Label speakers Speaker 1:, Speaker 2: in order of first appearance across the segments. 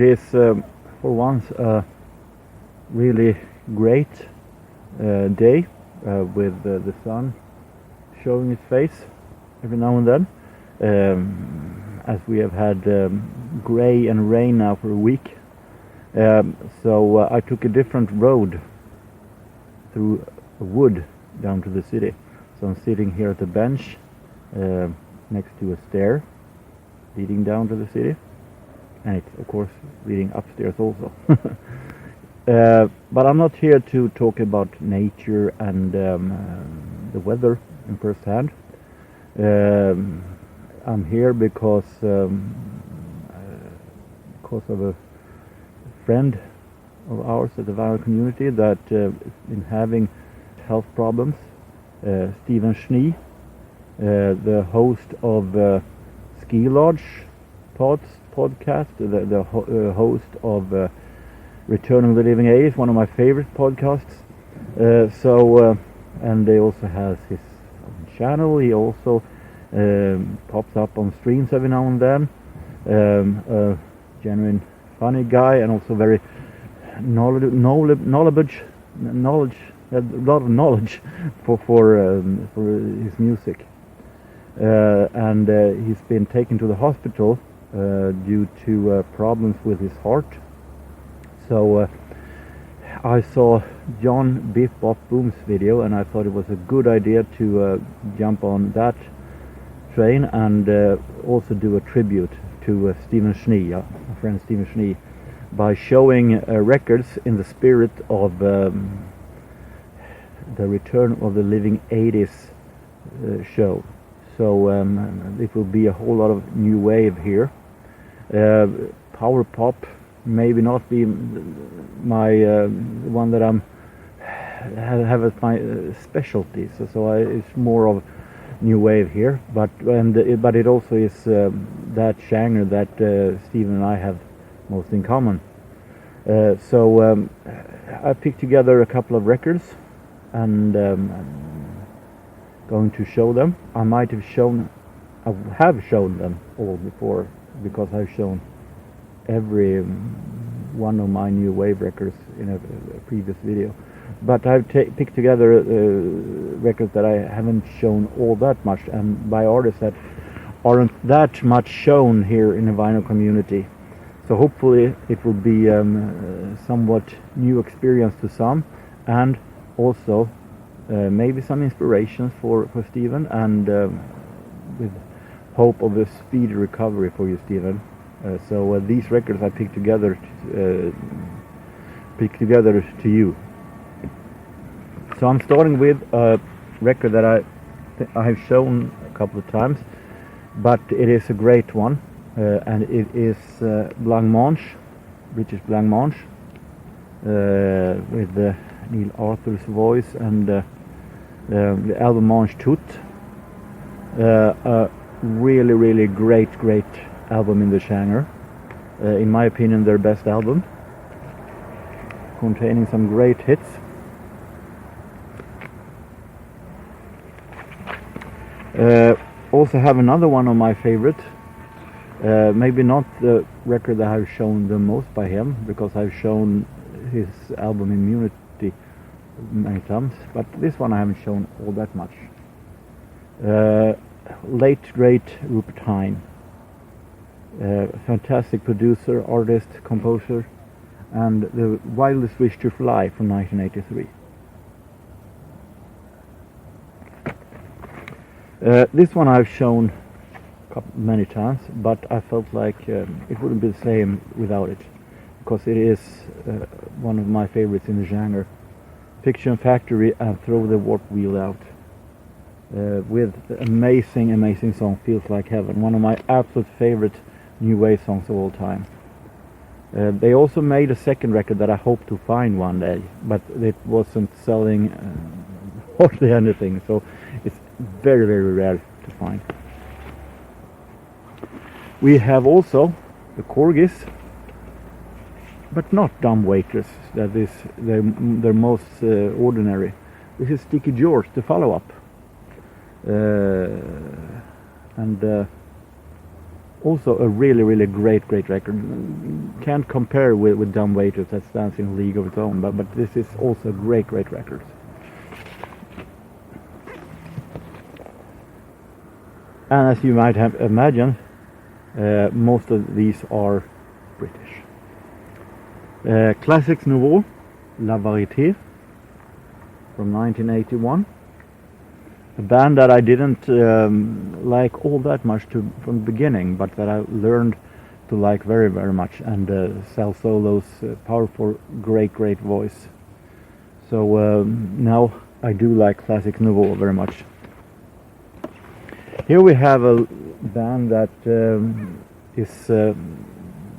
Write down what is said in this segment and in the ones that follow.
Speaker 1: It is for once a really great day with the sun showing its face every now and then, as we have had grey and rain now for a week. So I took a different road through a wood down to the city. So I'm sitting here at the bench next to a stair leading down to the city, and it's of course leading upstairs also. But I'm not here to talk about nature and the weather in first hand. I'm here because of a friend of ours at the vinyl community that has been having health problems. Stephen Schnee, the host of Ski Lodge podcast, the host of Returning the Living 80's, one of my favorite podcasts. And they also has his own channel. He also pops up on streams every now and then. A genuine funny guy, and also very knowledge, a lot of knowledge for his music. And he's been taken to the hospital due to problems with his heart. So I saw John Biff Bop Boom's video, and I thought it was a good idea to jump on that train and also do a tribute to Stephen Schnee, my friend Stephen Schnee, by showing records in the spirit of the Return of the Living 80's show. So it will be a whole lot of new wave here. Power pop maybe not be my one that I'm have as my specialty. So it's more of new wave here, but it also is that genre that Stephen and I have most in common. So I picked together a couple of records and going to show them. I have shown them all before, because I've shown every one of my new wave records in a previous video. But I've picked together records that I haven't shown all that much, and by artists that aren't that much shown here in the vinyl community. So hopefully it will be somewhat new experience to some, and also maybe some inspirations for Stephen, and with hope of a speedy recovery for you, Stephen. So these records I picked together to you. So I'm starting with a record that I have shown a couple of times, but it is a great one, and it is Blancmange, British Blancmange, with Neil Arthur's voice, and the album Mange Tout. A really great album in the genre. In my opinion, their best album, containing some great hits. Also have another one of my favorite, maybe not the record that I've shown the most by him, because I've shown his album Immunity many times, but this one I haven't shown all that much. Late great Rupert Hine, fantastic producer, artist, composer, and The Wildest Wish to Fly from 1983. This one I've shown many times, but I felt like it wouldn't be the same without it, because it is one of my favorites in the genre. Fiction Factory and Throw the Warp Wheel Out, with the amazing song Feels Like Heaven, one of my absolute favorite new wave songs of all time. They also made a second record that I hope to find one day, but it wasn't selling hardly anything, so it's very rare to find. We have also the Corgis, but not Dumb Waiters. That is their most ordinary. This is Sticky George, the follow-up, and Also a really great record. Can't compare with Dumb Waiters, that stands in a league of its own, but this is also a great record. And as you might have imagined, most of these are British. Classics Nouveau, La Variété from 1981. A band that I didn't like all that much from the beginning, but that I learned to like very much, and Sal Solo's powerful, great voice. So now I do like Classics Nouveau very much. Here we have a band that is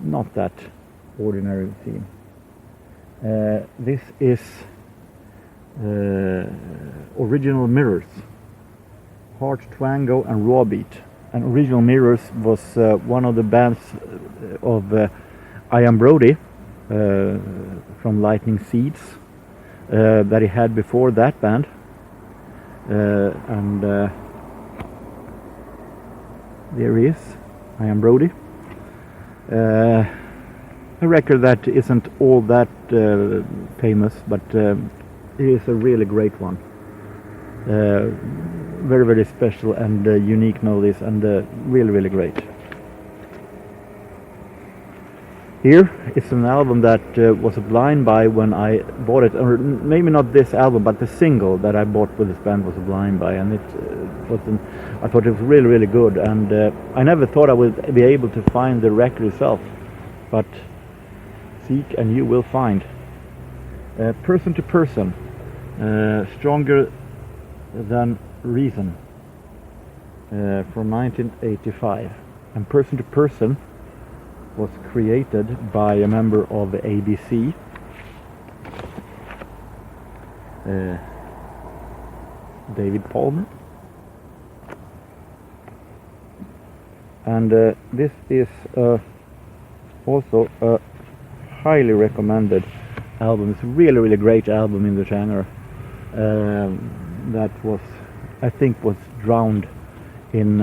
Speaker 1: not that ordinary scene. This is Original Mirrors, Hard Twango and Raw Beat. And Original Mirrors was one of the bands of Ian Brody from Lightning Seeds that he had before that band, and there he is, Ian Brody. A record that isn't all that famous, but it is a really great one. Very special and unique melodies, and really great. Here is an album that was a blind buy when I bought it, or maybe not this album, but the single that I bought with this band was a blind buy, and I thought it was really good, and I never thought I would be able to find the record itself, but seek and you will find. Person to Person, Stronger Than Reason, from 1985. And Person to Person was created by a member of the ABC, David Palmer, and this is also a highly recommended album. It's a really great album in the genre, that was, I think, was drowned in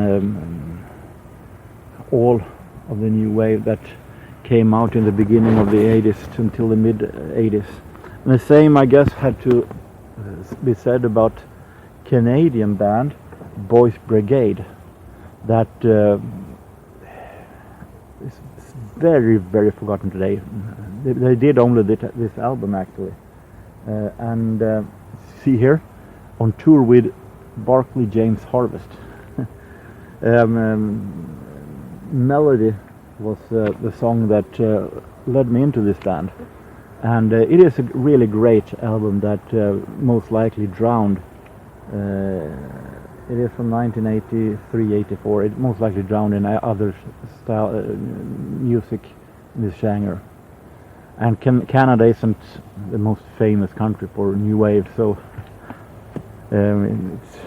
Speaker 1: all of the new wave that came out in the beginning of the 80s until the mid 80s. And the same, I guess, had to be said about Canadian band Boys Brigade, that is very forgotten today. They did only this album actually, and see here, on tour with Barclay James Harvest. Melody was the song that led me into this band, and it is a really great album that most likely drowned. It is from 1983-84. It most likely drowned in other style music in this genre. And Canada isn't the most famous country for new wave, so it's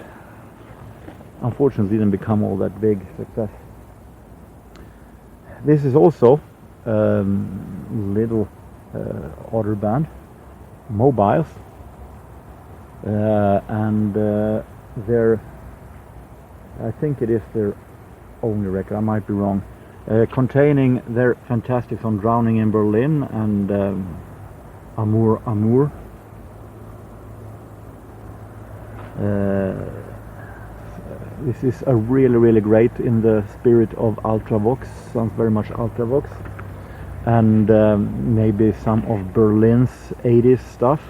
Speaker 1: unfortunately didn't become all that big success. This is also little other band, Mobiles, and I think it is their only record, I might be wrong, containing their fantastic song Drowning in Berlin and Amour. This is a really great, in the spirit of Ultravox, sounds very much Ultravox, and maybe some of Berlin's 80s stuff.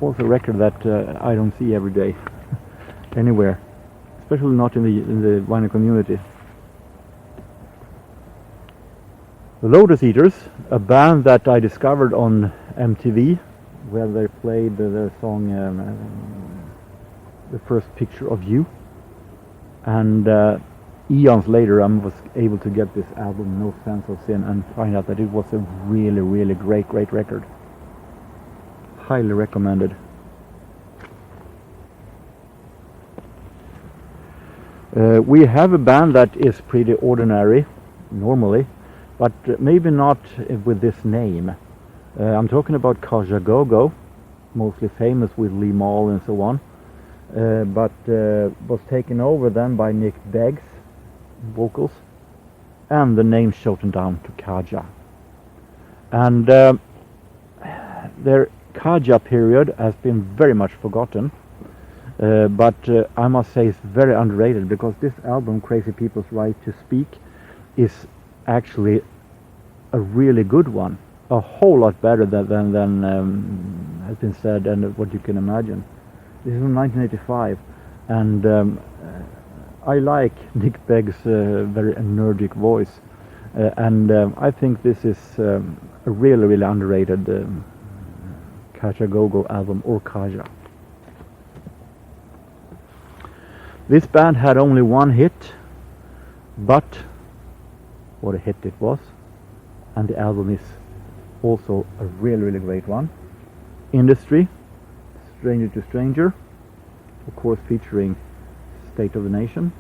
Speaker 1: Also a record that I don't see every day anywhere, especially not in the vinyl community. The Lotus Eaters, a band that I discovered on MTV, where they played the song The First Picture of You, and eons later I was able to get this album No Sense of Sin and find out that it was a really great record. Highly recommended. We have a band that is pretty ordinary normally, but maybe not with this name. I'm talking about Kajagogo, mostly famous with Lee Mall and so on, but was taken over then by Nick Beggs vocals, and the name shortened down to Kaja. And their Kaja period has been very much forgotten, but I must say it's very underrated, because this album, Crazy People's Right to Speak, is actually a really good one, a whole lot better than has been said and what you can imagine. This is from 1985, and I like Nick Begg's very energetic voice, and I think this is a really underrated Kaja Go-Go album, or Kaja. This band had only one hit, but what a hit it was, and the album is also a really great one. Industry, Stranger to Stranger, of course featuring State of the Nation,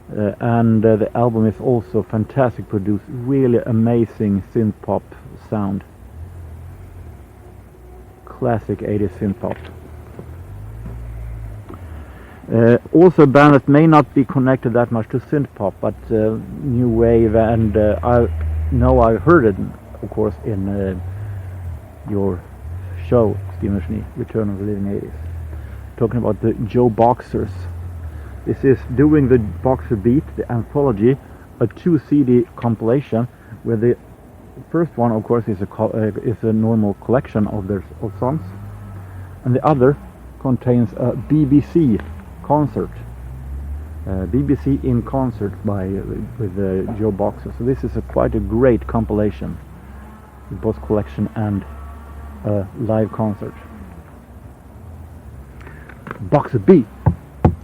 Speaker 1: and the album is also fantastic produced, really amazing synth pop sound, classic 80s synth pop. Also a band that may not be connected that much to synth pop, but new wave, and I know I heard it, of course, in your show, Stephen Schnee, Return of the Living 80s. Talking about the Joe Boxers. This is doing the Boxer Beat, the anthology, a 2 CD compilation, where the first one, of course, is a normal collection of songs, and the other contains a BBC concert, BBC in concert with Joe Boxer. So this is quite a great compilation, both collection and live concert. Boxer Beat,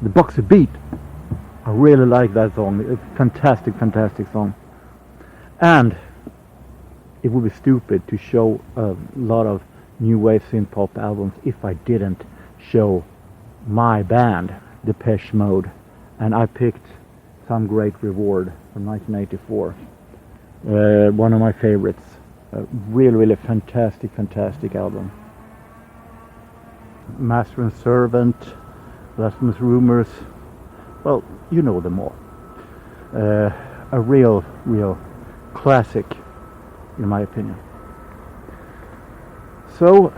Speaker 1: the Boxer Beat. I really like that song. It's a fantastic song, and it would be stupid to show a lot of new wave synth pop albums if I didn't show my band, Depeche Mode, and I picked Some Great Reward from 1984, one of my favorites. Really fantastic album. Master and Servant, Blasphemous Rumors, well, you know them all. A real classic, in my opinion. So,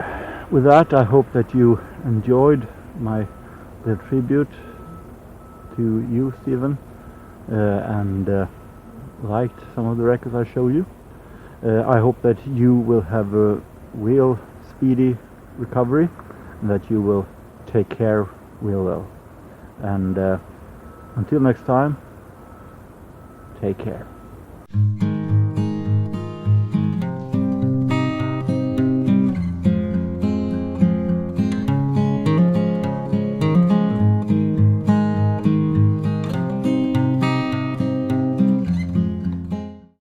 Speaker 1: with that, I hope that you enjoyed my little tribute to you, Stephen, and liked some of the records I showed you. I hope that you will have a real speedy recovery, and that you will take care real well. And until next time, take care.